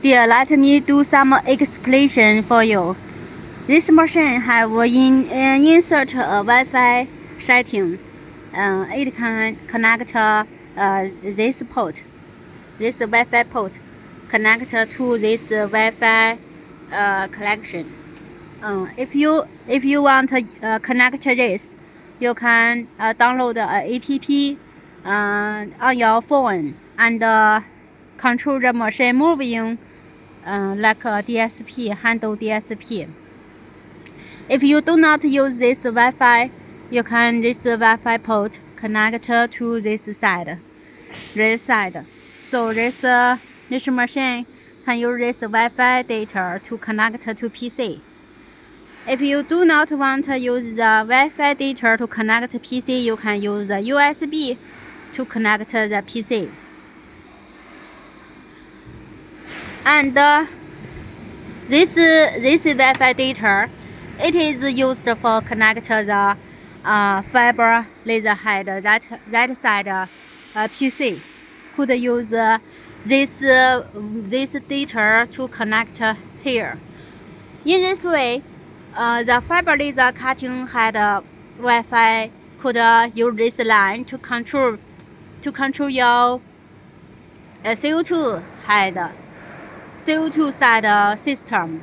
Dear, let me do some explanation for you. This machine have insert a Wi-Fi setting. It can connect this port, this Wi-Fi port, connect to this Wi-Fi connection. If you want to connect this, you can download an app on your phone and control the machine moving like a DSP, handle DSP. If you do not use this Wi-Fi, you can this Wi-Fi port connect to this side. So this machine can use this Wi-Fi data to connect to PC. If you do not want to use the Wi-Fi data to connect to PC, you can use the USB to connect the PC. And this Wi-Fi data, it is used for connect the fiber laser head that side PC. Could use this data to connect here. In this way, the fiber laser cutting head Wi-Fi could use this line to control your CO2 side system.